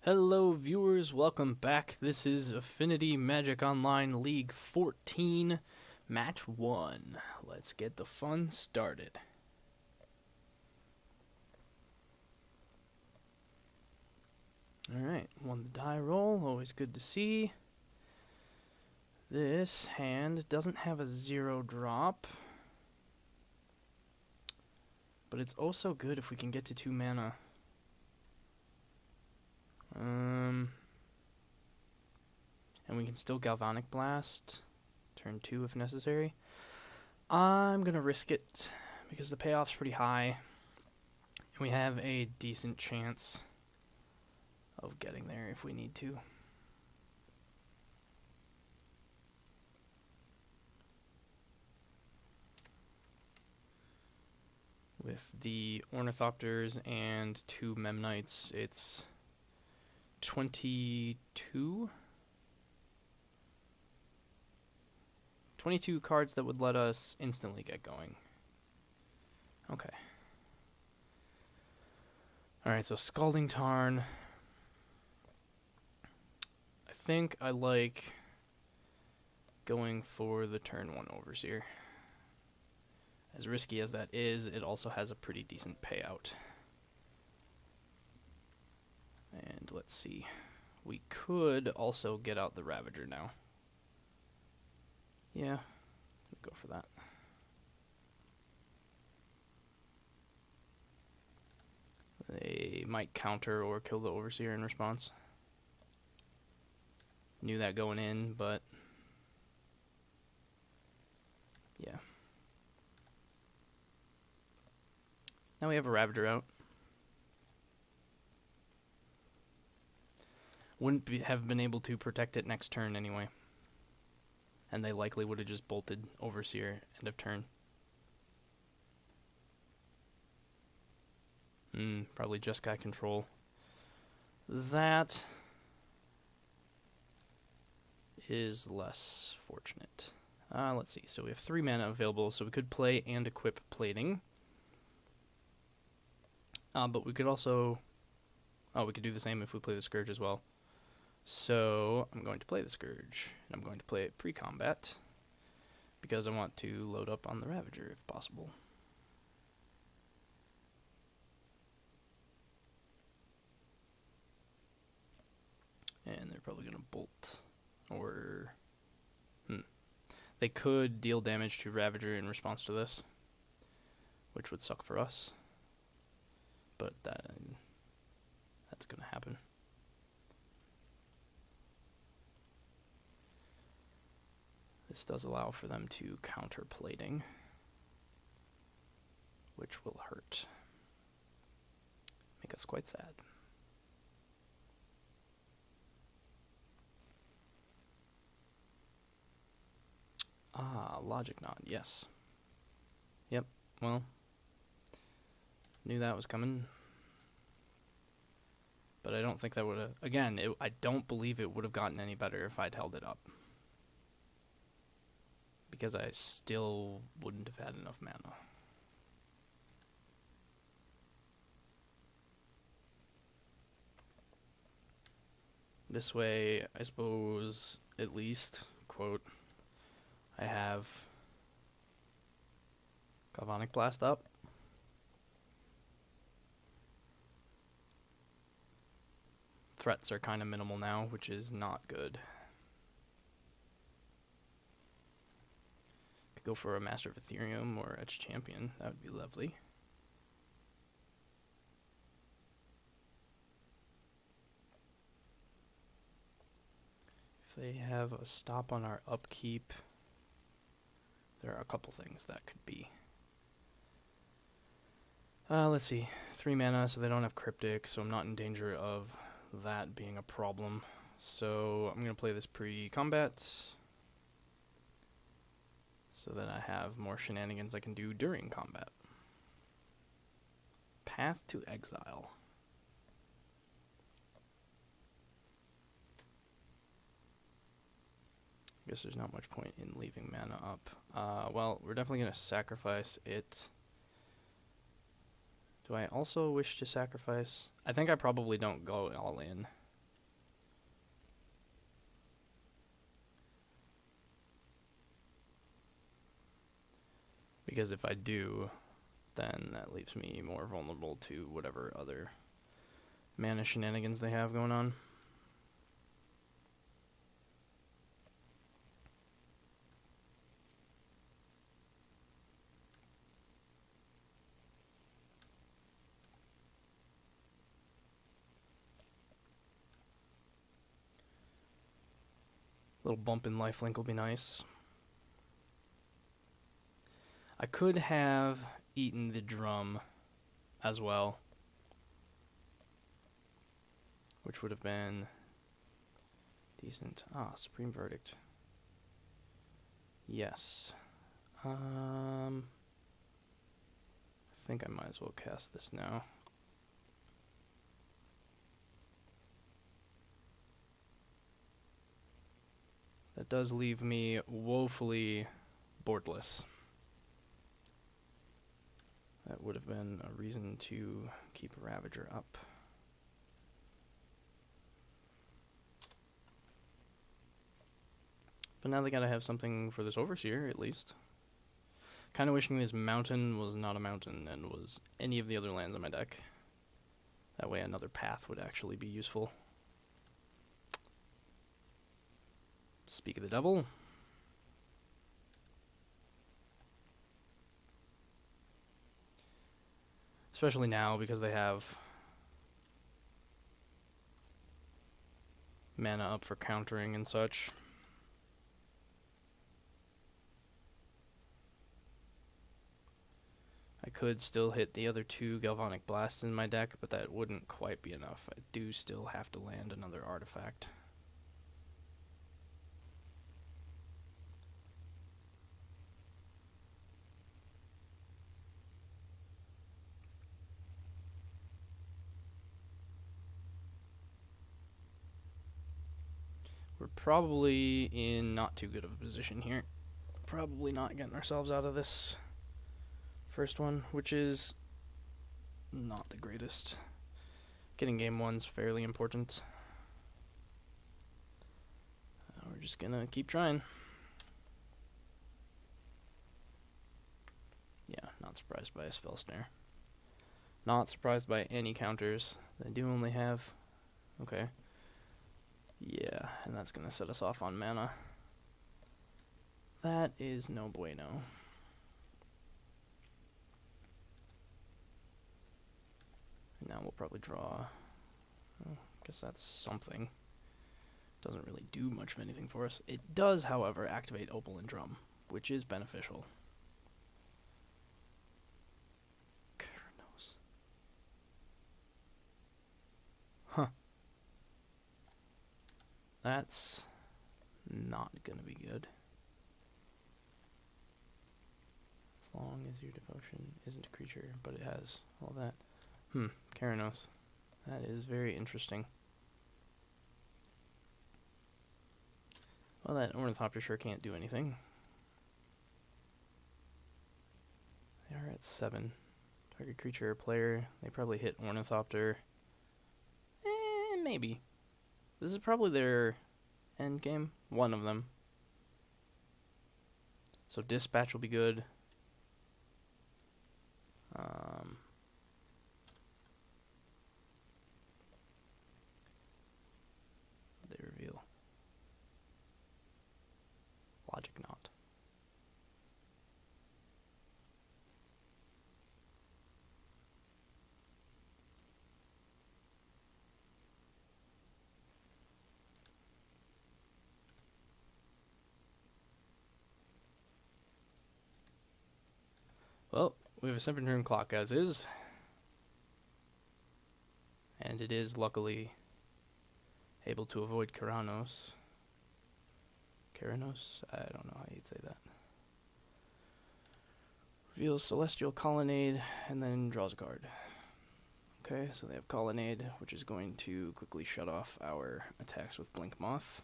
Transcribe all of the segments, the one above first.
Hello viewers, welcome back. This is Affinity Magic Online League 14, Match 1. Let's get the fun started. Alright, won the die roll, always good to see. This hand doesn't have a 0 drop, but it's also good if we can get to 2 mana. And we can still Galvanic Blast, turn 2 if necessary. I'm going to risk it because the payoff's pretty high, and we have a decent chance of getting there if we need to. With the Ornithopters and 2 Memnites, it's 22 cards that would let us instantly get going. Okay. Alright, so Scalding Tarn. I think I like going for the turn 1 Overseer. As risky as that is, it also has a pretty decent payout. And let's see. We could also get out the Ravager now. Yeah, go for that. They might counter or kill the Overseer in response. Knew that going in, but yeah. Now we have a Ravager out. Wouldn't have been able to protect it next turn anyway. And they likely would have just bolted Overseer end of turn. Probably Jeskai control. That is less fortunate. Let's see. So we have 3 mana available, so we could play and equip Plating. But we could also... Oh, we could do the same if we play the Scourge as well. So I'm going to play the Scourge, and I'm going to play it pre-combat, because I want to load up on the Ravager if possible. And they're probably going to bolt, or... They could deal damage to Ravager in response to this, which would suck for us, but that's going to happen. This does allow for them to counter Plating, which will hurt. Make us quite sad. Logic Nod, yes. Yep, well, knew that was coming. But I don't think that would have... Again, I don't believe it would have gotten any better if I'd held it up, because I still wouldn't have had enough mana. This way, I suppose, at least, quote, I have Galvanic Blast up. Threats are kind of minimal now, which is not good. Go for a Master of Ethereum or Etch Champion. That would be lovely. If they have a stop on our upkeep, there are a couple things that could be. Let's see. 3 mana, so they don't have Cryptic, so I'm not in danger of that being a problem. So I'm going to play this pre-combat, so that I have more shenanigans I can do during combat. Path to Exile. I guess there's not much point in leaving mana up. Well, we're definitely going to sacrifice it. Do I also wish to sacrifice? I think I probably don't go all in. Because if I do, then that leaves me more vulnerable to whatever other mana shenanigans they have going on. Little bump in lifelink will be nice. I could have eaten the drum as well, which would have been decent. Ah, Supreme Verdict. Yes. I think I might as well cast this now. That does leave me woefully boardless. That would have been a reason to keep Ravager up. But now they gotta have something for this Overseer, at least. Kinda wishing this mountain was not a mountain and was any of the other lands in my deck. That way another path would actually be useful. Speak of the devil. Especially now because they have mana up for countering and such. I could still hit the other two Galvanic Blasts in my deck, but that wouldn't quite be enough. I do still have to land another artifact. We're probably in not too good of a position here. Probably not getting ourselves out of this first one, which is not the greatest. Getting game one's fairly important. We're just gonna keep trying. Yeah, not surprised by a spell snare. Not surprised by any counters. They do only have... Okay. Yeah, and that's gonna set us off on mana. That is no bueno. And now we'll probably draw... I guess that's something. Doesn't really do much of anything for us. It does, however, activate Opal and Drum, which is beneficial. Huh. That's not gonna be good. As long as your devotion isn't a creature, but it has all that. Keranos. That is very interesting. Well, that Ornithopter sure can't do anything. They are at 7. Target creature or player. They probably hit Ornithopter. Maybe. This is probably their end game. One of them. So Dispatch will be good. They reveal. Logic Knot. Well, we have a 7-turn clock as is. And it is luckily able to avoid Keranos. Keranos? I don't know how you'd say that. Reveals Celestial Colonnade and then draws a card. Okay, so they have Colonnade, which is going to quickly shut off our attacks with Blink Moth.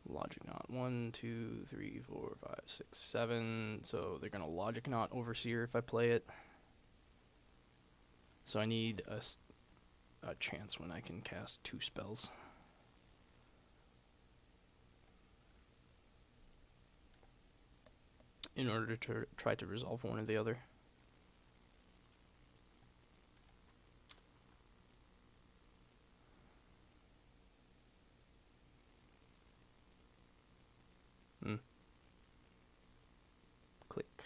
Logic Knot 1, 2, 3, 4, 5, 6, 7. So they're gonna Logic Knot Overseer if I play it. So I need a chance when I can cast 2 spells. In order to try to resolve one or the other. Click.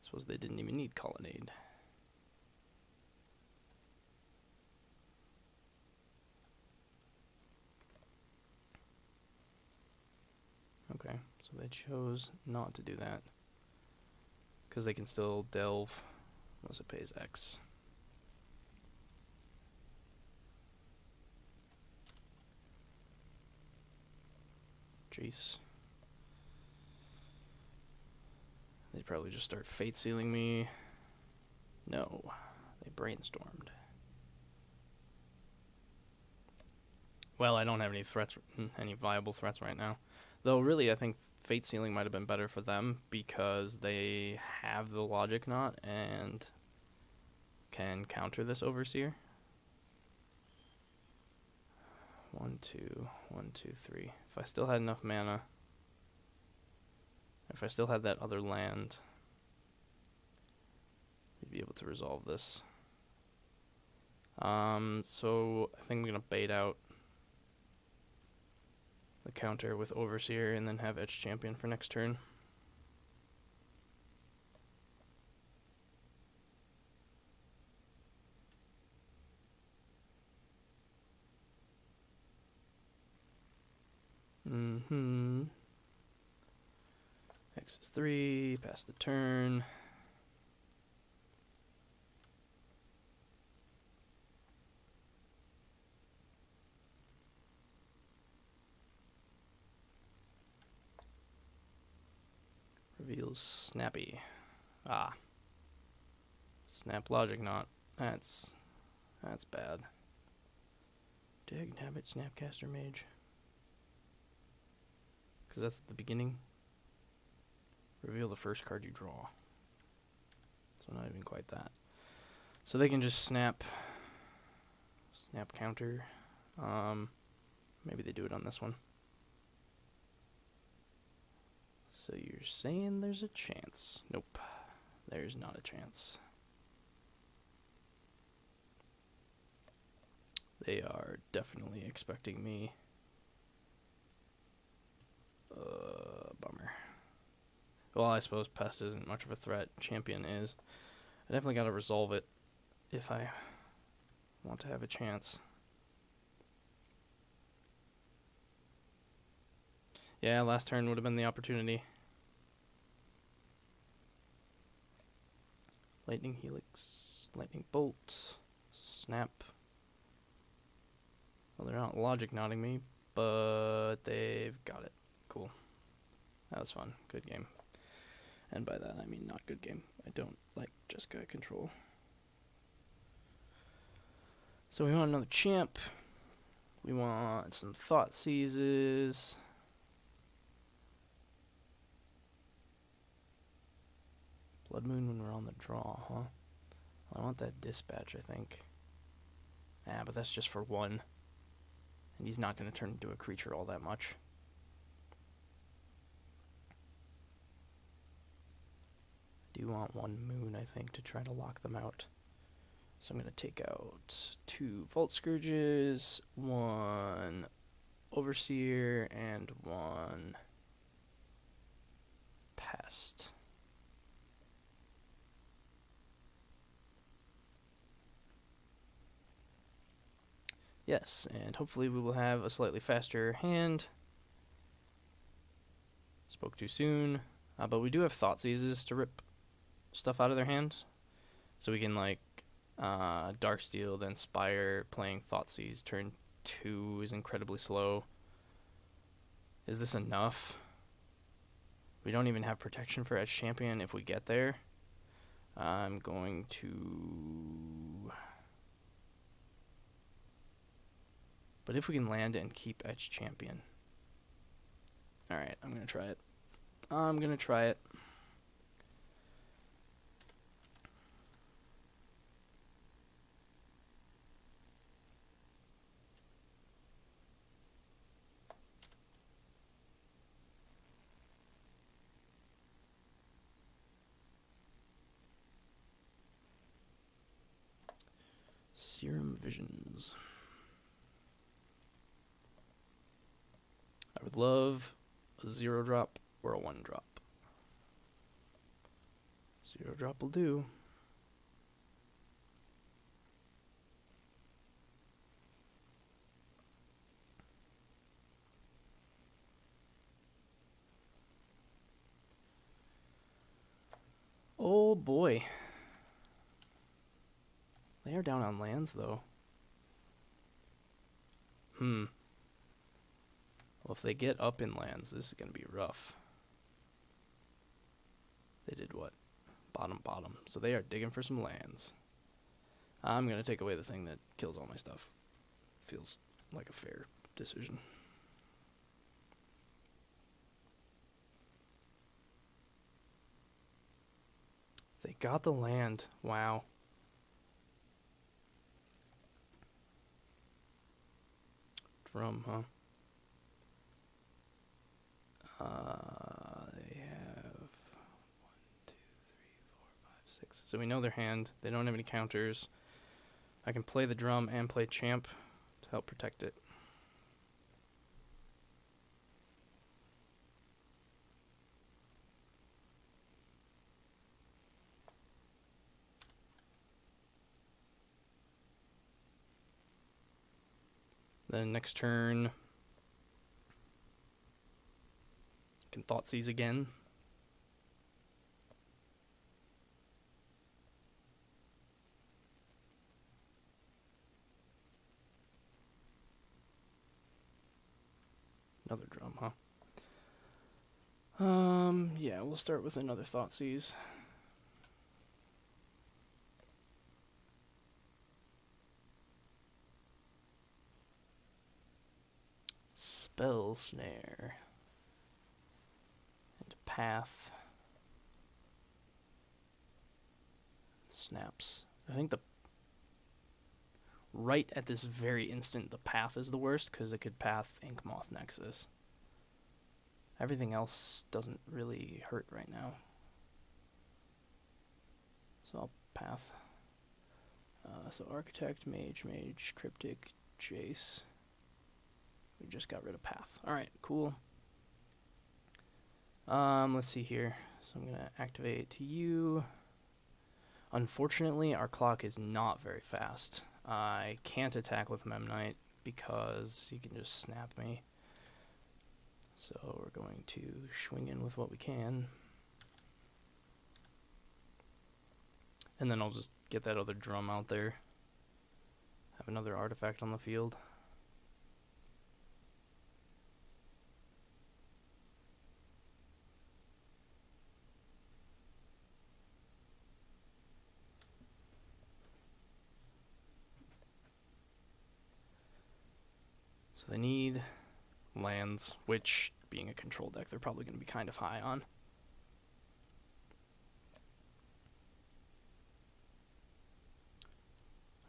Suppose they didn't even need Colonnade. Okay, so they chose not to do that. Because they can still delve unless it pays X. Jeez. They'd probably just start fate sealing me. No, they brainstormed. Well, I don't have any threats, any viable threats right now. Though really, I think fate sealing might have been better for them because they have the logic knot and can counter this overseer. 1, 2, 1, 2, 3. If I still had enough mana, if I still had that other land, we'd be able to resolve this. So I think I'm gonna bait out the counter with Overseer and then have Etched Champion for next turn. X is 3, pass the turn. Reveals Snappy. Ah. Snap Logic Knot. That's bad. Dig, Habit, Snapcaster Mage. Because that's at the beginning. Reveal the first card you draw. So not even quite that. So they can just snap counter. Maybe they do it on this one. So you're saying there's a chance. Nope. There's not a chance. They are definitely expecting me. Bummer. Well, I suppose Pest isn't much of a threat. Champion is. I definitely got to resolve it if I want to have a chance. Yeah, last turn would have been the opportunity. Lightning Helix, Lightning Bolt, Snap. Well, they're not logic knotting me, but they've got it. Cool. That was fun. Good game. And by that, I mean not good game. I don't like Jeskai control. So we want another champ. We want some Thought Seizes. Blood Moon when we're on the draw, huh? I want that Dispatch, I think. Ah, but that's just for 1. And he's not going to turn into a creature all that much. I do want 1 Moon, I think, to try to lock them out. So I'm going to take out 2 Vault Scourges, 1 Overseer, and 1 Pest. Yes, and hopefully we will have a slightly faster hand. Spoke too soon. But we do have Thought Seizes to rip stuff out of their hand. So we can, like, Darksteel, then Spire, playing Thoughtseize. Turn 2 is incredibly slow. Is this enough? We don't even have protection for Etched Champion if we get there. I'm going to... But if we can land and keep Etched Champion. Alright, I'm going to try it. I'm going to try it. Serum Visions. I would love a 0-drop or a 1-drop. 0-drop will do. Oh boy. They are down on lands though. Well, if they get up in lands, this is going to be rough. They did what? Bottom. So they are digging for some lands. I'm going to take away the thing that kills all my stuff. Feels like a fair decision. They got the land. Wow. Drum, huh? They have 1, 2, 3, 4, 5, 6. So we know their hand. They don't have any counters. I can play the drum and play champ to help protect it. Then next turn, can Thoughtseize again. Another drum, huh? Yeah, we'll start with another Thoughtseize. Spell Snare. And Path. Snaps. I think right at this very instant, the Path is the worst, because it could Path Inkmoth Nexus. Everything else doesn't really hurt right now. So I'll Path. So Architect, Mage, Cryptic, Jace. We just got rid of Path. Alright, cool. Let's see here. So I'm going to activate you. Unfortunately, our clock is not very fast. I can't attack with Memnite because he can just snap me. So we're going to swing in with what we can. And then I'll just get that other drum out there. Have another artifact on the field. So they need lands, which, being a control deck, they're probably going to be kind of high on.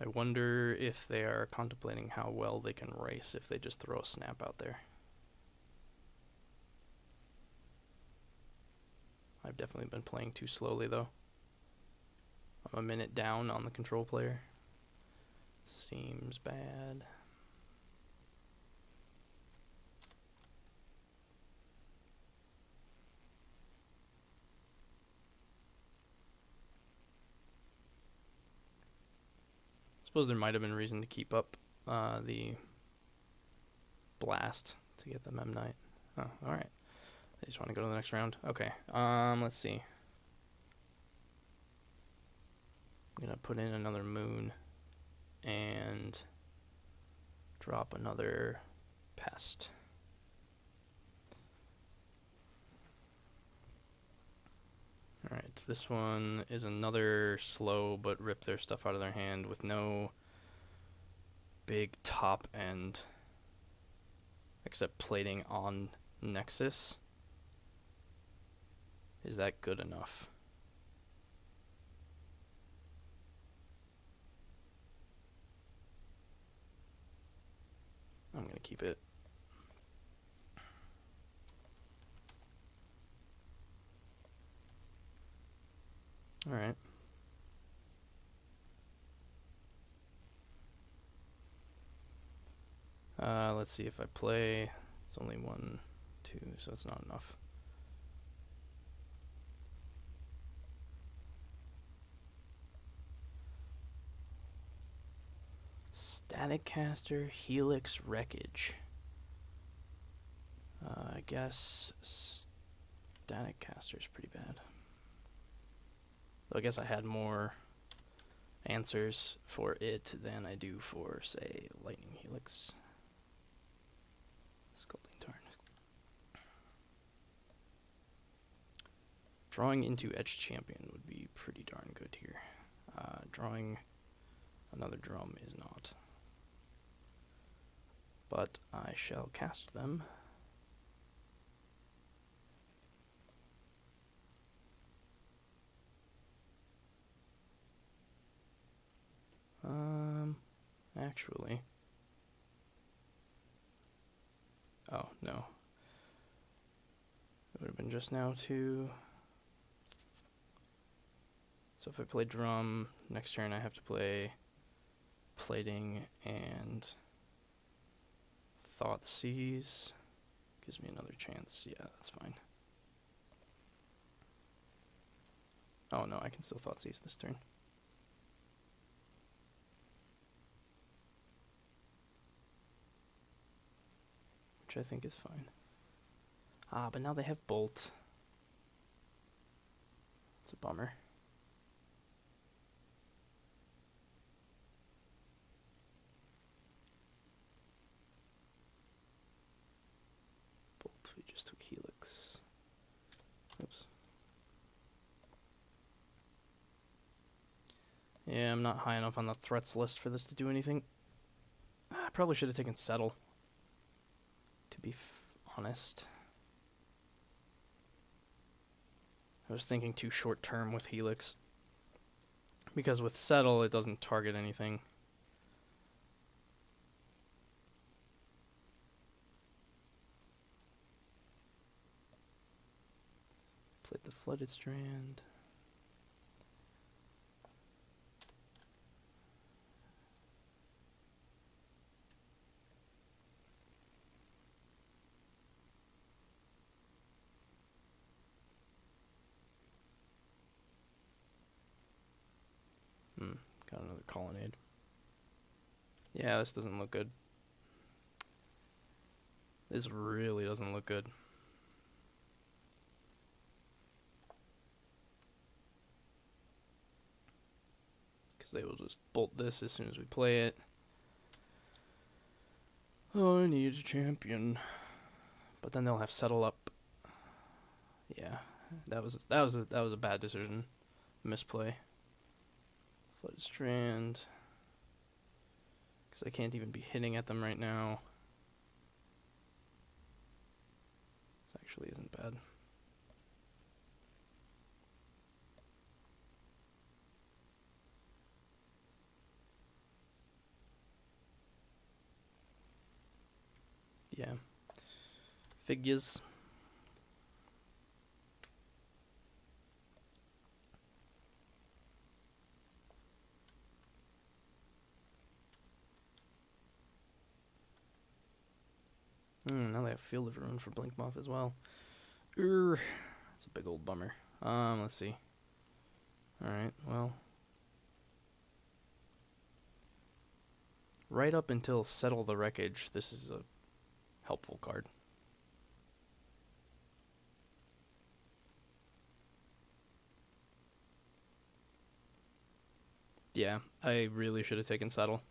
I wonder if they are contemplating how well they can race if they just throw a snap out there. I've definitely been playing too slowly, though. I'm a minute down on the control player. Seems bad. Suppose there might have been reason to keep up the blast to get the Memnite. Oh, alright. I just want to go to the next round. Okay, let's see. I'm gonna put in another moon and drop another pest. Alright, this one is another slow but rip their stuff out of their hand with no big top end except plating on Nexus. Is that good enough? I'm gonna keep it. Alright. Let's see if I play. It's only 1, 2, so it's not enough. Static Caster, Helix, Wreckage. I guess Static Caster is pretty bad. Though I guess I had more answers for it than I do for, say, Lightning Helix. Scalding Tarn. Drawing into Etched Champion would be pretty darn good here. Drawing another drum is not. But I shall cast them. Actually. Oh, no. It would have been just now too. So if I play drum, next turn I have to play plating and Thoughtseize. Gives me another chance. Yeah, that's fine. Oh no, I can still Thoughtseize this turn. Which I think is fine. But now they have Bolt. It's a bummer. Bolt, we just took Helix. Oops. Yeah, I'm not high enough on the threats list for this to do anything. I probably should have taken Settle, to be honest. I was thinking too short term with Helix. Because with Settle, it doesn't target anything. Played the Flooded Strand. Got another Colonnade. Yeah, this doesn't look good. This really doesn't look good. Because they will just bolt this as soon as we play it. Oh, I need a champion. But then they'll have Settle up. Yeah, that was a bad decision. Misplay. Flooded Strand. Because I can't even be hitting at them right now. This actually isn't bad. Yeah. Figures. Now they have Field of Ruin for Blinkmoth as well. That's a big old bummer. Let's see. Alright, well. Right up until Settle the Wreckage, this is a helpful card. Yeah, I really should have taken Settle.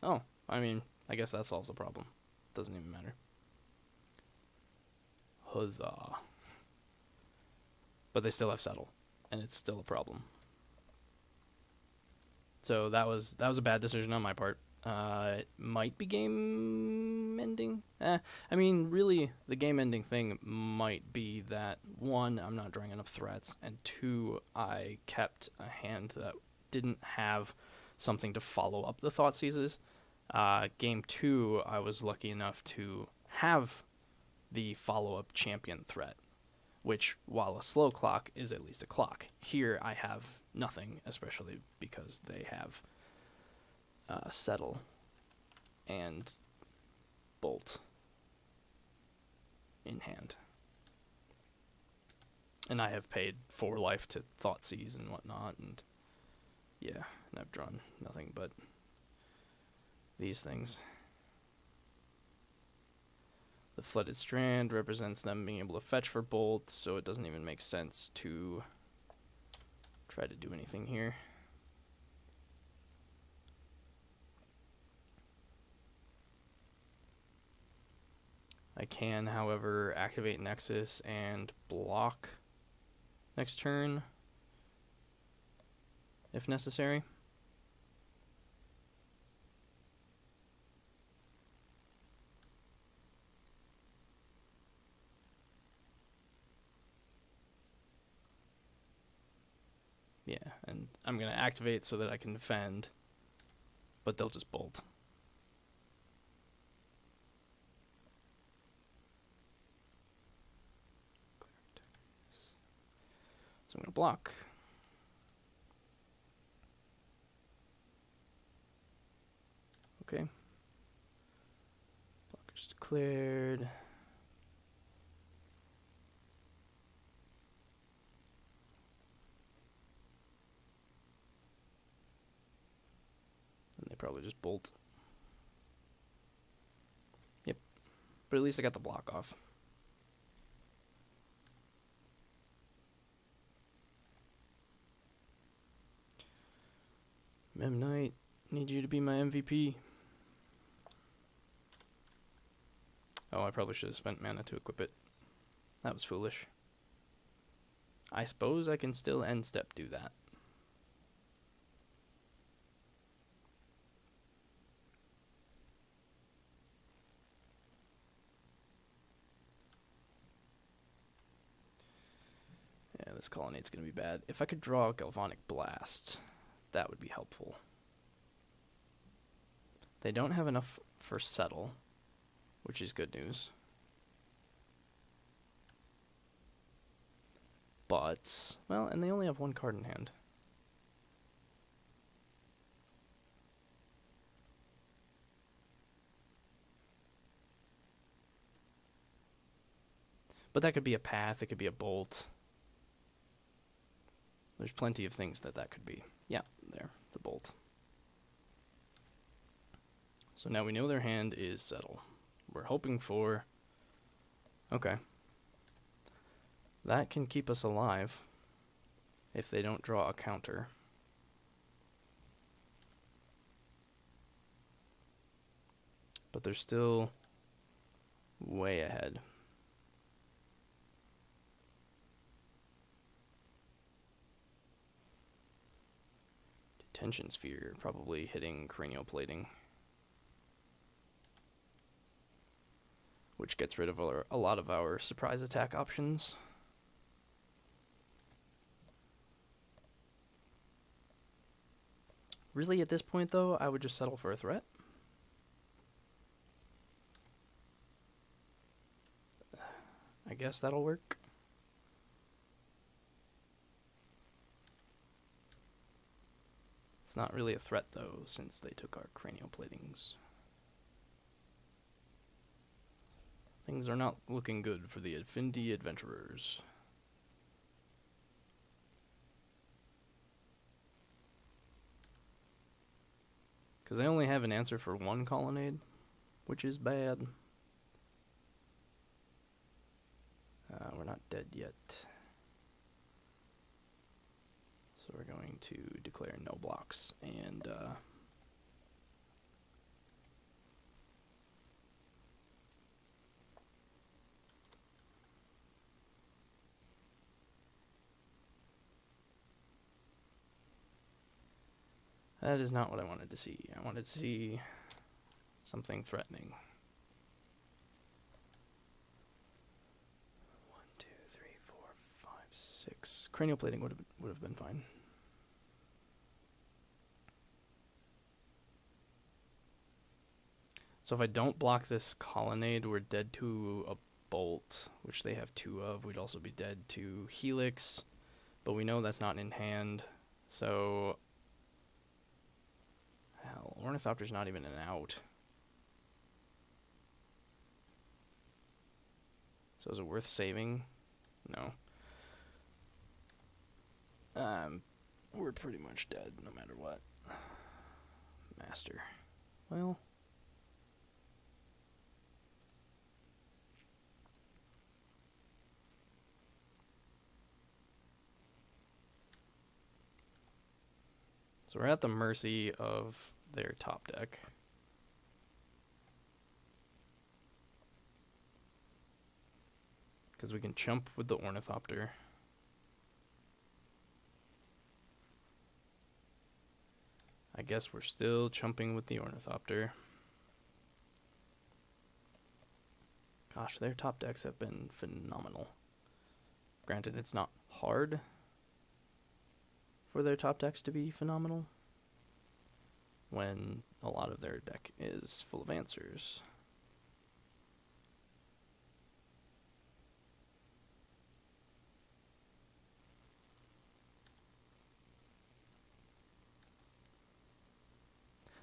Oh, I mean, I guess that solves the problem. Doesn't even matter. Huzzah. But they still have Settle, and it's still a problem. So that was a bad decision on my part. It might be game ending. I mean, really, the game ending thing might be that, one, I'm not drawing enough threats, and two, I kept a hand that didn't have something to follow up the Thoughtseizes. Game 2, I was lucky enough to have the follow-up champion threat, which, while a slow clock, is at least a clock. Here, I have nothing, especially because they have Settle. And bolt in hand. And I have paid 4 life to Thoughtseize and whatnot, and yeah, and I've drawn nothing but these things. The Flooded Strand represents them being able to fetch for bolt, so it doesn't even make sense to try to do anything here. I can, however, activate Nexus and block next turn if necessary. Yeah, and I'm going to activate so that I can defend, but they'll just bolt. So I'm going to block. Okay. Blocker's declared. And they probably just bolt. Yep. But at least I got the block off. Mem Knight, need you to be my MVP. Oh, I probably should have spent mana to equip it. That was foolish. I suppose I can still end step do that. Yeah, this colonnade's going to be bad. If I could draw a Galvanic Blast, that would be helpful. They don't have enough for Settle, which is good news. But, well, and they only have 1 card in hand. But that could be a path, it could be a bolt. There's plenty of things that could be. Yeah, there, the bolt. So now we know their hand is Settle. We're hoping for... Okay. That can keep us alive if they don't draw a counter. But they're still way ahead. Detention Sphere, probably hitting Cranial Plating. Which gets rid of a lot of our surprise attack options. Really, at this point, though, I would just settle for a threat. I guess that'll work. It's not really a threat, though, since they took our Cranial Platings. Things are not looking good for the Affinity Adventurers. Because I only have an answer for 1 colonnade, which is bad. We're not dead yet. So we're going to declare no blocks, and that is not what I wanted to see. I wanted to see something threatening. 1, 2, 3, 4, 5, 6. Cranial Plating would have been fine. So if I don't block this colonnade, we're dead to a bolt, which they have 2 of. We'd also be dead to Helix, but we know that's not in hand. So, hell, Ornithopter's not even an out. So is it worth saving? No. We're pretty much dead no matter what. Master. Well. So we're at the mercy of their top deck. Because we can chump with the Ornithopter. I guess we're still chumping with the Ornithopter. Gosh, their top decks have been phenomenal. Granted, it's not hard for their top decks to be phenomenal when a lot of their deck is full of answers.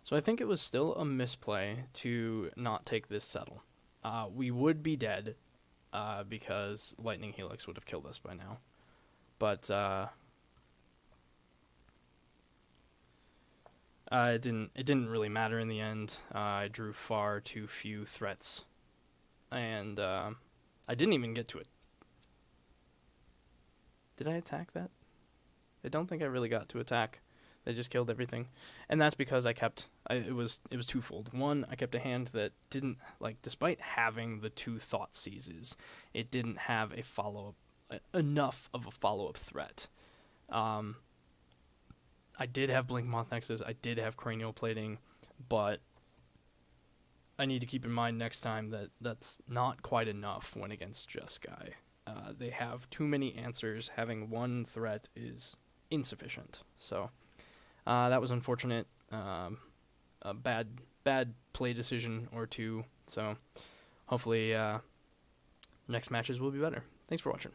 So I think it was still a misplay to not take this settle. We would be dead because Lightning Helix would have killed us by now. But it didn't really matter in the end. I drew far too few threats, and I didn't even get to it. Did I attack that? I don't think I really got to attack. They just killed everything, and that's because it was twofold. One, I kept a hand that didn't, like, despite having the 2 thought seizes, it didn't have a enough of a follow-up threat. I did have Blink Moth Nexus, I did have Cranial Plating, but I need to keep in mind next time that that's not quite enough when against Jeskai. They have too many answers. Having 1 threat is insufficient. So that was unfortunate. A bad play decision or 2. So hopefully next matches will be better. Thanks for watching.